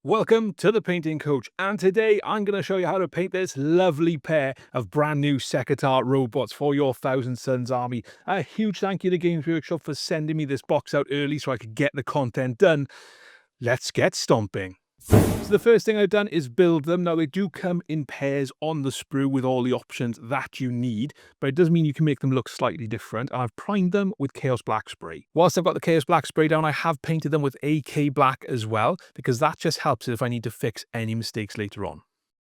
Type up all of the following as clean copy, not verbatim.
Welcome to the Painting Coach, and today I'm going to show you how to paint this lovely pair of brand new Sekhetar robots for your Thousand Suns army. A huge thank you to Games Workshop for sending me this box out early so I could get the content done. Let's get stomping. So the first thing I've done is build them. Now they do come in pairs on the sprue with all the options that you need, but it does mean you can make them look slightly different. I've primed them with Chaos Black spray. Whilst I've got the Chaos Black spray down, I have painted them with AK Black as well, because that just helps if I need to fix any mistakes later on.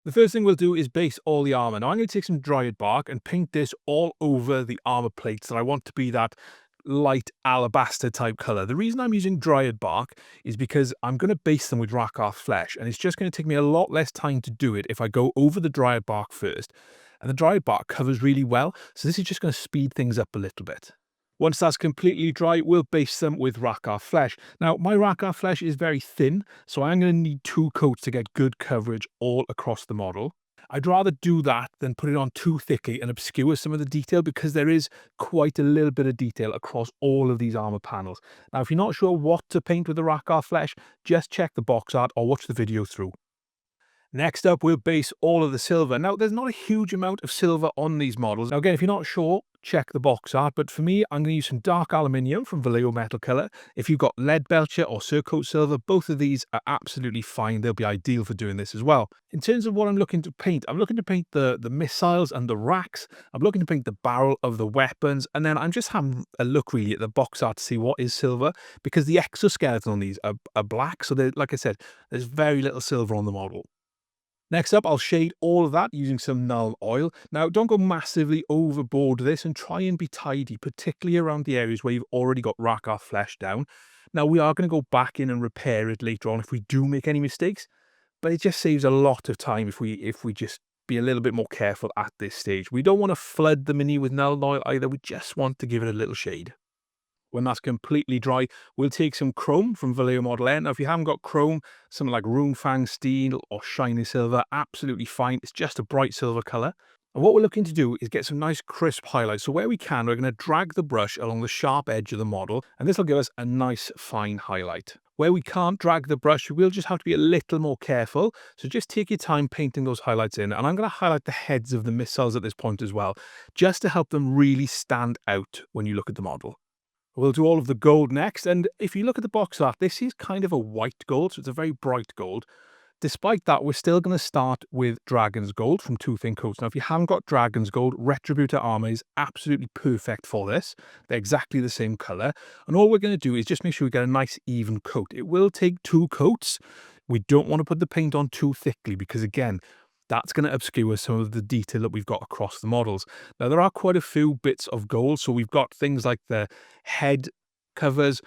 The first thing we'll do is base all the armor. Now I'm going to take some Dryad Bark and paint this all over the armor plates that I want to be that light alabaster type color. The reason I'm using Dryad Bark is because I'm going to base them with Rakarth Flesh, and it's just going to take me a lot less time to do it if I go over the Dryad Bark first. And the Dryad Bark covers really well, so this is just going to speed things up a little bit. Once that's completely dry, we'll base them with Rakarth Flesh. Now, my Rakarth Flesh is very thin, so I'm going to need 2 coats to get good coverage all across the model. I'd rather do that than put it on too thickly and obscure some of the detail, because there is quite a little bit of detail across all of these armor panels. Now, if you're not sure what to paint with the Rakarth Flesh, just check the box art or watch the video through. Next up, we'll base all of the silver. Now, there's not a huge amount of silver on these models. Now, again, if you're not sure, check the box art. But for me, I'm going to use some dark aluminium from Vallejo Metal Colour. If you've got lead belcher or Surcoat silver, both of these are absolutely fine. They'll be ideal for doing this as well. In terms of what I'm looking to paint, I'm looking to paint the missiles and the racks. I'm looking to paint the barrel of the weapons. And then I'm just having a look really at the box art to see what is silver, because the exoskeleton on these are black. So like I said, there's very little silver on the model. Next up, I'll shade all of that using some Nuln Oil. Now, don't go massively overboard with this and try and be tidy, particularly around the areas where you've already got Rakarth Flesh down. Now, we are going to go back in and repair it later on if we do make any mistakes, but it just saves a lot of time if we just be a little bit more careful at this stage. We don't want to flood the mini with Nuln Oil either. We just want to give it a little shade. When that's completely dry, we'll take some chrome from Vallejo Model N. Now, if you haven't got chrome, something like Runefang steel or shiny silver, absolutely fine. It's just a bright silver color. And what we're looking to do is get some nice crisp highlights. So where we can, we're going to drag the brush along the sharp edge of the model, and this will give us a nice fine highlight. Where we can't drag the brush, we'll just have to be a little more careful. So just take your time painting those highlights in. And I'm going to highlight the heads of the missiles at this point as well, just to help them really stand out when you look at the model. We'll do all of the gold next, and if you look at the box art, this is kind of a white gold, so it's a very bright gold. Despite that, we're still going to start with Dragon's Gold from Two Thin Coats. Now, if you haven't got Dragon's Gold, Retributor armor is absolutely perfect for this. They're exactly the same color, and all we're going to do is just make sure we get a nice even coat. It will take 2 coats. We don't want to put the paint on too thickly, because again, that's going to obscure some of the detail that we've got across the models. Now, there are quite a few bits of gold, so we've got things like the head covers,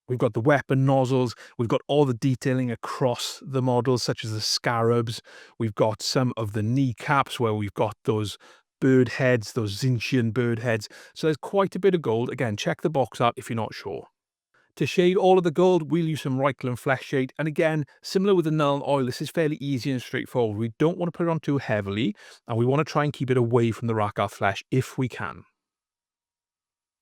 we've got the weapon nozzles, we've got all the detailing across the models, such as the scarabs, we've got some of the kneecaps where we've got those bird heads, those Zinchian bird heads. So there's quite a bit of gold. Again, check the box art if you're not sure. To shade all of the gold, we'll use some Reikland Fleshshade. And again, similar with the Nuln Oil, this is fairly easy and straightforward. We don't want to put it on too heavily, and we want to try and keep it away from the Rakarth Flesh if we can.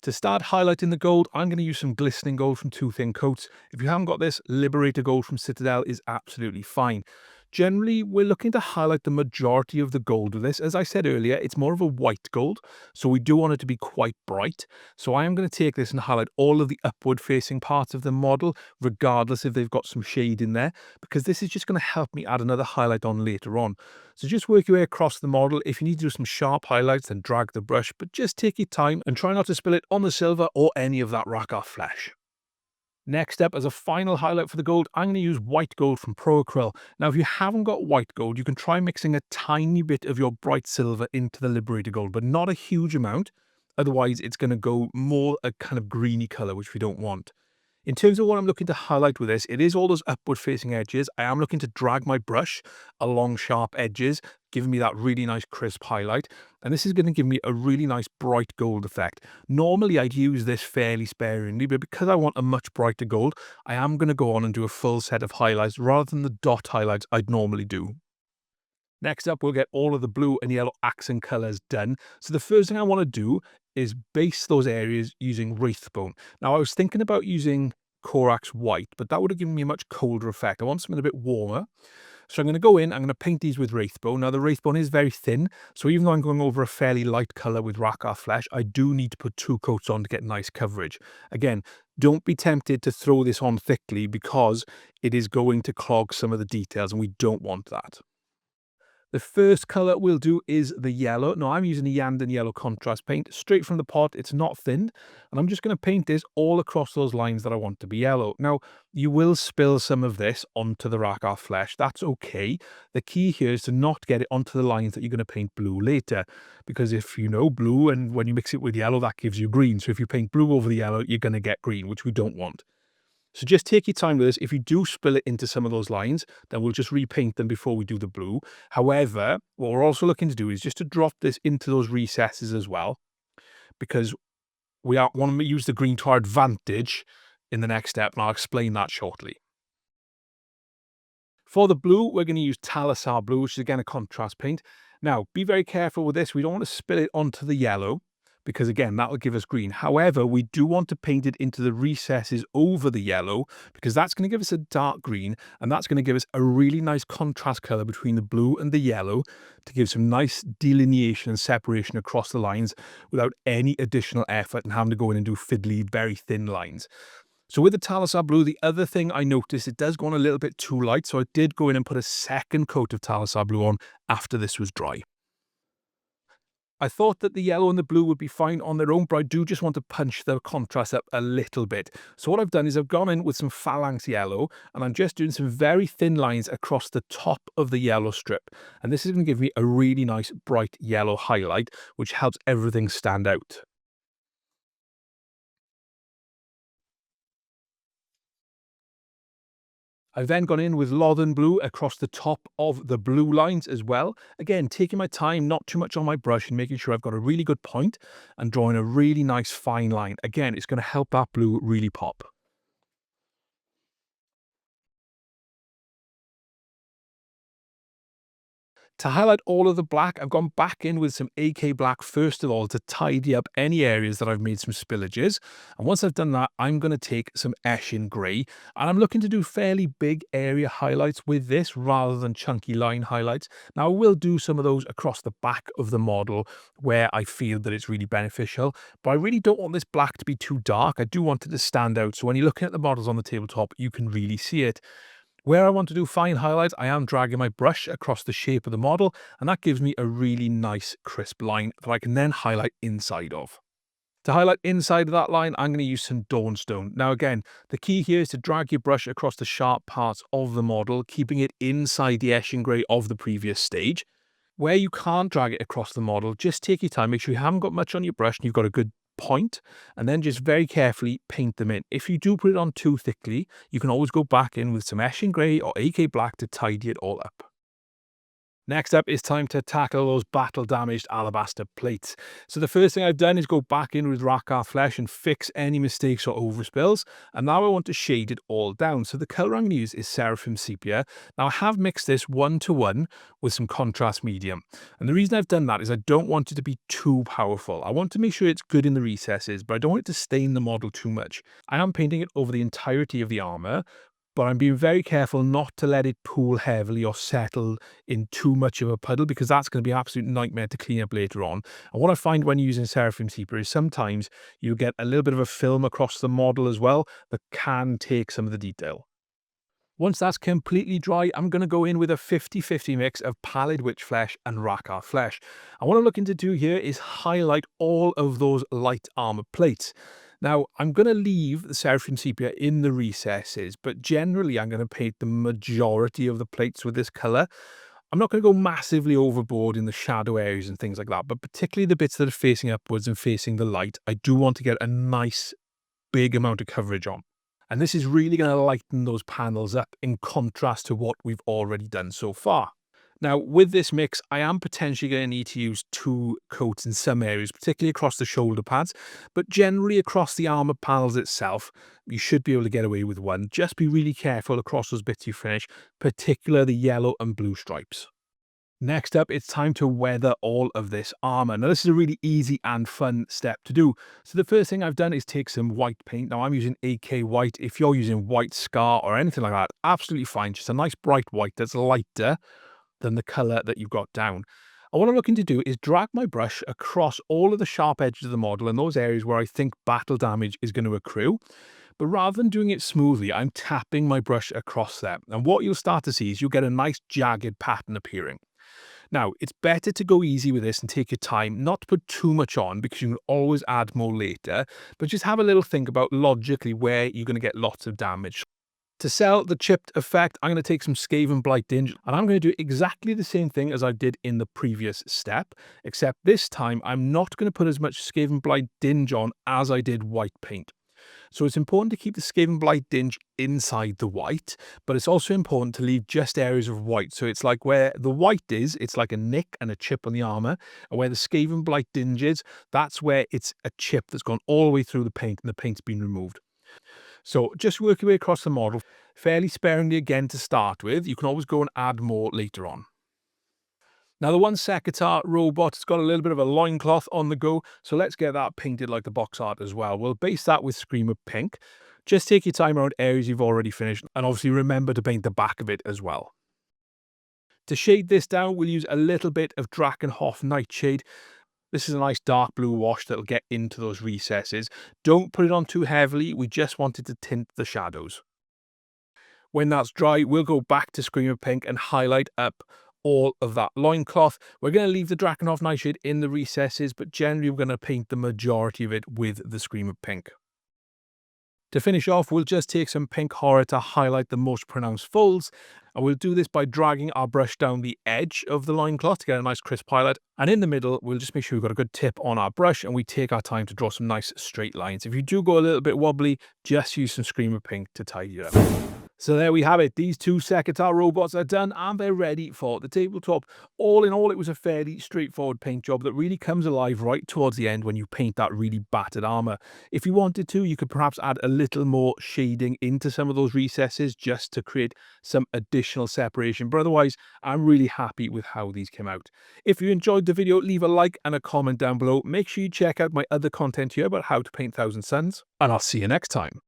To start highlighting the gold, I'm going to use some Glistening Gold from Two Thin Coats. If you haven't got this, Liberator Gold from Citadel is absolutely fine. Generally, we're looking to highlight the majority of the gold with this. As I said earlier, it's more of a white gold, so we do want it to be quite bright. So I am going to take this and highlight all of the upward-facing parts of the model, regardless if they've got some shade in there, because this is just going to help me add another highlight on later on. So just work your way across the model. If you need to do some sharp highlights, then drag the brush, but just take your time and try not to spill it on the silver or any of that Rakarth Flesh. Next up, as a final highlight for the gold, I'm going to use white gold from Pro Acryl. Now, if you haven't got white gold, you can try mixing a tiny bit of your bright silver into the Liberator Gold, but not a huge amount. Otherwise, it's going to go more a kind of greeny color, which we don't want. In terms of what I'm looking to highlight with this, it is all those upward facing edges. I am looking to drag my brush along sharp edges, giving me that really nice crisp highlight. And this is going to give me a really nice bright gold effect. Normally I'd use this fairly sparingly, but because I want a much brighter gold, I am going to go on and do a full set of highlights rather than the dot highlights I'd normally do. Next up, we'll get all of the blue and yellow accent colors done. So the first thing I want to do is base those areas using Wraithbone. Now, I was thinking about using Corax White, but that would have given me a much colder effect. I want something a bit warmer. So I'm going to go in, I'm going to paint these with Wraithbone. Now the Wraithbone is very thin, so even though I'm going over a fairly light colour with Rakarth Flesh, I do need to put 2 coats on to get nice coverage. Again, don't be tempted to throw this on thickly because it is going to clog some of the details and we don't want that. The first colour we'll do is the yellow. Now I'm using Iyanden Yellow contrast paint straight from the pot. It's not thinned. And I'm just going to paint this all across those lines that I want to be yellow. Now, you will spill some of this onto the Rakarth Flesh. That's okay. The key here is to not get it onto the lines that you're going to paint blue later. Because if you know blue and when you mix it with yellow, that gives you green. So if you paint blue over the yellow, you're going to get green, which we don't want. So just take your time with this. If you do spill it into some of those lines, then we'll just repaint them before we do the blue. However, what we're also looking to do is just to drop this into those recesses as well, because we want to use the green to our advantage in the next step, and I'll explain that shortly. For the blue, we're going to use Talassar Blue, which is again a contrast paint. Now, be very careful with this. We don't want to spill it onto the yellow, because again, that will give us green. However, we do want to paint it into the recesses over the yellow, because that's going to give us a dark green, and that's going to give us a really nice contrast colour between the blue and the yellow to give some nice delineation and separation across the lines without any additional effort and having to go in and do fiddly, very thin lines. So with the Talassar Blue, the other thing I noticed, it does go on a little bit too light, so I did go in and put a second coat of Talassar Blue on after this was dry. I thought that the yellow and the blue would be fine on their own, but I do just want to punch the contrast up a little bit. So what I've done is I've gone in with some Phalanx Yellow, and I'm just doing some very thin lines across the top of the yellow strip. And this is going to give me a really nice bright yellow highlight, which helps everything stand out. I've then gone in with Lothern Blue across the top of the blue lines as well. Again, taking my time, not too much on my brush, and making sure I've got a really good point and drawing a really nice fine line. Again, it's going to help that blue really pop. To highlight all of the black, I've gone back in with some AK black first of all to tidy up any areas that I've made some spillages. And once I've done that, I'm going to take some Eshin Grey, and I'm looking to do fairly big area highlights with this rather than chunky line highlights. Now I will do some of those across the back of the model where I feel that it's really beneficial, but I really don't want this black to be too dark. I do want it to stand out, so when you're looking at the models on the tabletop, you can really see it. Where I want to do fine highlights, I am dragging my brush across the shape of the model, and that gives me a really nice crisp line that I can then highlight inside of. To highlight inside of that line, I'm going to use some Dawnstone. Now again, the key here is to drag your brush across the sharp parts of the model, keeping it inside the Eshin Grey of the previous stage. Where you can't drag it across the model, just take your time, make sure you haven't got much on your brush and you've got a good point, and then just very carefully paint them in. If you do put it on too thickly, you can always go back in with some Eshin Grey or AK Black to tidy it all up. Next up, it's time to tackle those battle-damaged alabaster plates. So the first thing I've done is go back in with Rakarth Flesh and fix any mistakes or overspills. And now I want to shade it all down. So the colour I'm going to use is Seraphim Sepia. Now I have mixed this 1-to-1 with some contrast medium. And the reason I've done that is I don't want it to be too powerful. I want to make sure it's good in the recesses, but I don't want it to stain the model too much. I am painting it over the entirety of the armour, but I'm being very careful not to let it pool heavily or settle in too much of a puddle, because that's going to be an absolute nightmare to clean up later on. And what I find when using Seraphim Sepia is sometimes you get a little bit of a film across the model as well that can take some of the detail. Once that's completely dry, I'm going to go in with a 50-50 mix of Pallid Wych Flesh and Rakarth Flesh. And what I'm looking to do here is highlight all of those light armor plates. Now, I'm going to leave the Seraphim Sepia in the recesses, but generally I'm going to paint the majority of the plates with this colour. I'm not going to go massively overboard in the shadow areas and things like that, but particularly the bits that are facing upwards and facing the light, I do want to get a nice big amount of coverage on. And this is really going to lighten those panels up in contrast to what we've already done so far. Now, with this mix, I am potentially going to need to use 2 coats in some areas, particularly across the shoulder pads, but generally across the armor panels itself, you should be able to get away with 1. Just be really careful across those bits you finish, particularly the yellow and blue stripes. Next up, it's time to weather all of this armor. Now, this is a really easy and fun step to do. So the first thing I've done is take some white paint. Now, I'm using AK white. If you're using white Scar or anything like that, absolutely fine. Just a nice bright white that's lighter than the color that you've got down. And what I'm looking to do is drag my brush across all of the sharp edges of the model and those areas where I think battle damage is going to accrue. But rather than doing it smoothly, I'm tapping my brush across them. And what you'll start to see is you'll get a nice jagged pattern appearing. Now, it's better to go easy with this and take your time, not to put too much on because you can always add more later, but just have a little think about logically where you're going to get lots of damage. To sell the chipped effect, I'm going to take some Skaven Blight Dinge and I'm going to do exactly the same thing as I did in the previous step, except this time I'm not going to put as much Skaven Blight Dinge on as I did white paint. So it's important to keep the Skaven Blight Dinge inside the white, but it's also important to leave just areas of white. So it's like where the white is, it's like a nick and a chip on the armor, and where the Skaven Blight Dinge is, that's where it's a chip that's gone all the way through the paint and the paint's been removed. So just work your way across the model, fairly sparingly again to start with. You can always go and add more later on. Now the one Sekhetar robot has got a little bit of a loincloth on the go, so let's get that painted like the box art as well. We'll base that with Screamer Pink. Just take your time around areas you've already finished, and obviously remember to paint the back of it as well. To shade this down, we'll use a little bit of Drakenhoff Nightshade. This is a nice dark blue wash that'll get into those recesses. Don't put it on too heavily, we just want it to tint the shadows. When that's dry, we'll go back to Screamer Pink and highlight up all of that loincloth. We're going to leave the Drakenhoff Nightshade in the recesses, but generally we're going to paint the majority of it with the Screamer Pink. To finish off, we'll just take some pink horror to highlight the most pronounced folds, and we'll do this by dragging our brush down the edge of the loincloth to get a nice crisp highlight, and in the middle we'll just make sure we've got a good tip on our brush and we take our time to draw some nice straight lines. If you do go a little bit wobbly, just use some Screamer Pink to tidy it up. So there we have it. These two Sekhetar robots are done and they're ready for the tabletop. All in all, it was a fairly straightforward paint job that really comes alive right towards the end when you paint that really battered armor. If you wanted to, you could perhaps add a little more shading into some of those recesses just to create some additional separation. But otherwise, I'm really happy with how these came out. If you enjoyed the video, leave a like and a comment down below. Make sure you check out my other content here about how to paint Thousand Suns, and I'll see you next time.